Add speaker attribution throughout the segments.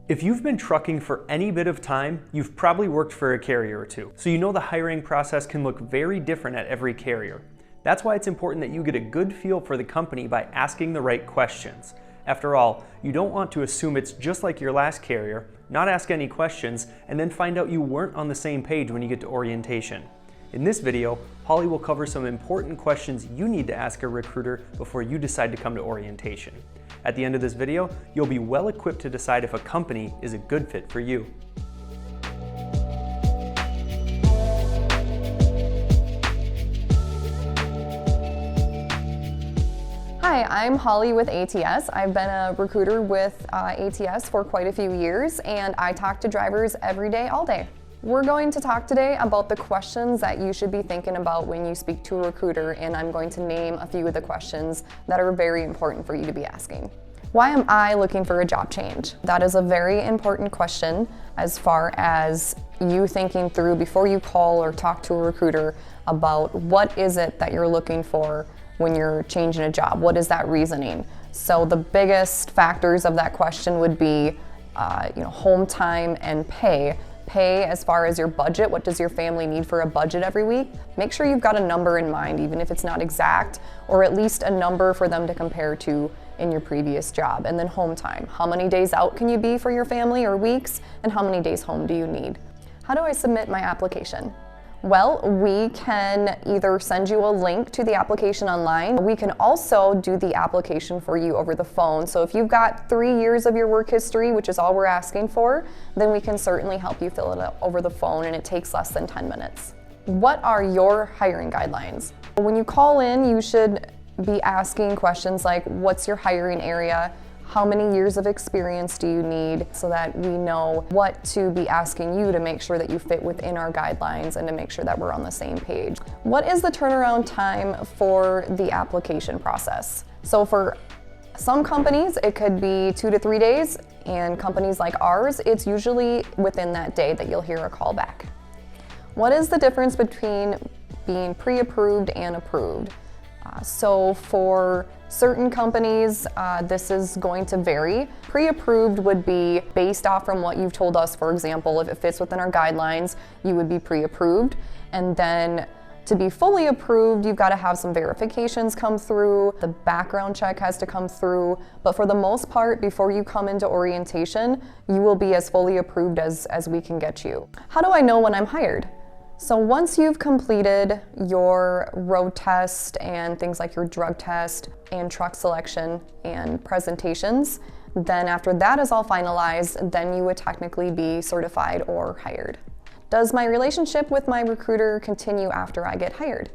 Speaker 1: If you've been trucking for any bit of time, you've probably worked for a carrier or two. So you know the hiring process can look very different at every carrier. That's why it's important that you get a good feel for the company by asking the right questions. After all, you don't want to assume it's just like your last carrier, not ask any questions, and then find out you weren't on the same page when you get to orientation. In this video, Holly will cover some important questions you need to ask a recruiter before you decide to come to orientation. At the end of this video, you'll be well equipped to decide if a company is a good fit for you.
Speaker 2: Hi, I'm Holly with ATS. I've been a recruiter with ATS for quite a few years, and I talk to drivers every day, all day. We're going to talk today about the questions that you should be thinking about when you speak to a recruiter, and I'm going to name a few of the questions that are very important for you to be asking. Why am I looking for a job change? That is a very important question as far as you thinking through before you call or talk to a recruiter about what is it that you're looking for when you're changing a job. What is that reasoning? So the biggest factors of that question would be home time and pay. Pay as far as your budget. What does your family need for a budget every week? Make sure you've got a number in mind, even if it's not exact, or at least a number for them to compare to in your previous job. And then home time. How many days out can you be for your family or weeks? And how many days home do you need? How do I submit my application? Well, we can either send you a link to the application online. We can also do the application for you over the phone. So if you've got 3 years of your work history, which is all we're asking for, then we can certainly help you fill it out over the phone, and it takes less than 10 minutes. What are your hiring guidelines? When you call in, you should be asking questions like, what's your hiring area? How many years of experience do you need, so that we know what to be asking you to make sure that you fit within our guidelines and to make sure that we're on the same page. What is the turnaround time for the application process? So for some companies, it could be 2 to 3 days, and companies like ours, it's usually within that day that you'll hear a call back. What is the difference between being pre-approved and approved? So for certain companies, this is going to vary. Pre-approved would be based off from what you've told us. For example, if it fits within our guidelines, you would be pre-approved. And then to be fully approved, you've got to have some verifications come through. The background check has to come through. But for the most part, before you come into orientation, you will be as fully approved as we can get you. How do I know when I'm hired? So once you've completed your road test and things like your drug test and truck selection and presentations, then after that is all finalized, then you would technically be certified or hired. Does my relationship with my recruiter continue after I get hired?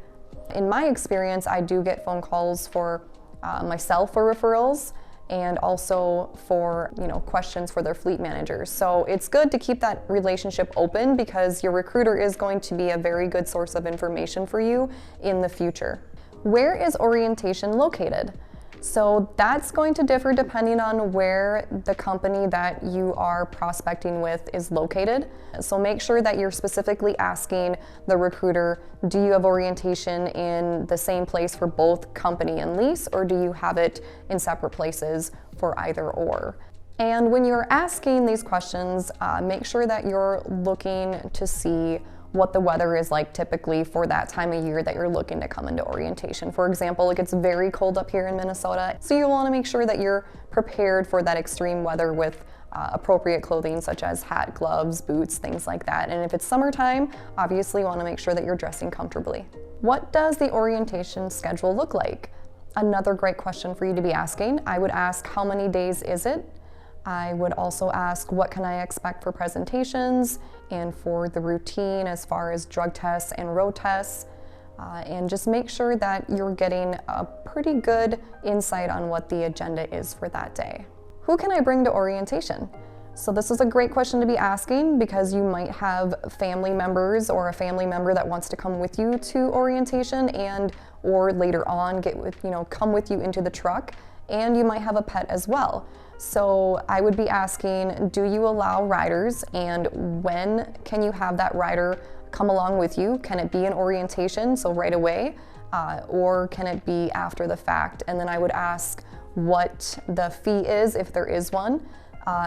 Speaker 2: In my experience, I do get phone calls for myself for referrals, and also for questions for their fleet managers. So it's good to keep that relationship open, because your recruiter is going to be a very good source of information for you in the future. Where is orientation located? So that's going to differ depending on where the company that you are prospecting with is located. So make sure that you're specifically asking the recruiter, do you have orientation in the same place for both company and lease, or do you have it in separate places for either or? And when you're asking these questions, make sure that you're looking to see what the weather is like typically for that time of year that you're looking to come into orientation. For example, it gets very cold up here in Minnesota, so you want to make sure that you're prepared for that extreme weather with appropriate clothing such as hat, gloves, boots, things like that. And if it's summertime, obviously you want to make sure that you're dressing comfortably. What does the orientation schedule look like? Another great question for you to be asking. I would ask, how many days is it? I would also ask, what can I expect for presentations and for the routine as far as drug tests and road tests, and just make sure that you're getting a pretty good insight on what the agenda is for that day. Who can I bring to orientation? So this is a great question to be asking, because you might have family members or a family member that wants to come with you to orientation, and or later on come with you into the truck, and you might have a pet as well. So I would be asking, do you allow riders, and when can you have that rider come along with you? Can it be an orientation, so right away, or can it be after the fact? And then I would ask what the fee is, if there is one,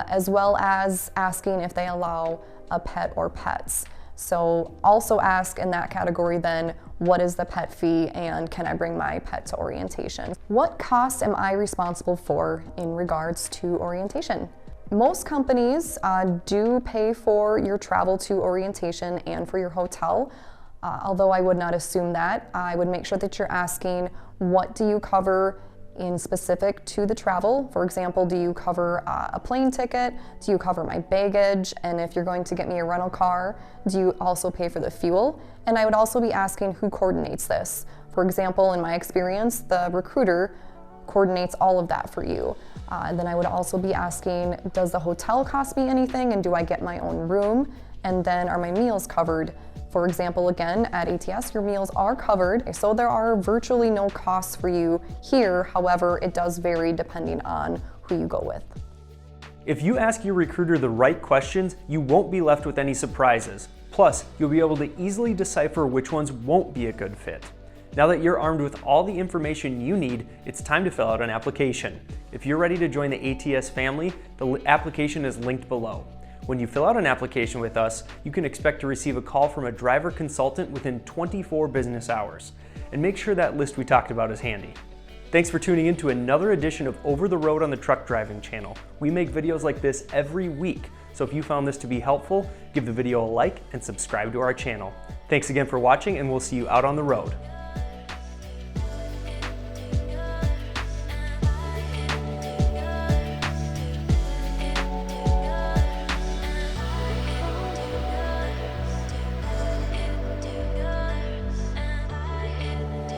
Speaker 2: as well as asking if they allow a pet or pets. So also ask in that category then, what is the pet fee and can I bring my pet to orientation? What costs am I responsible for in regards to orientation? Most companies do pay for your travel to orientation and for your hotel. Although I would not assume that, I would make sure that you're asking, what do you cover in specific to the travel? For example, do you cover a plane ticket? Do you cover my baggage? And if you're going to get me a rental car, do you also pay for the fuel? And I would also be asking who coordinates this. For example, in my experience, the recruiter coordinates all of that for you. And then I would also be asking, does the hotel cost me anything? And do I get my own room? And then are my meals covered? For example, again, at ATS, your meals are covered, so there are virtually no costs for you here. However, it does vary depending on who you go with.
Speaker 1: If you ask your recruiter the right questions, you won't be left with any surprises. Plus, you'll be able to easily decipher which ones won't be a good fit. Now that you're armed with all the information you need, it's time to fill out an application. If you're ready to join the ATS family, the application is linked below. When you fill out an application with us, you can expect to receive a call from a driver consultant within 24 business hours. And make sure that list we talked about is handy. Thanks for tuning in to another edition of Over the Road on the Truck Driving channel. We make videos like this every week, so if you found this to be helpful, give the video a like and subscribe to our channel. Thanks again for watching, and we'll see you out on the road.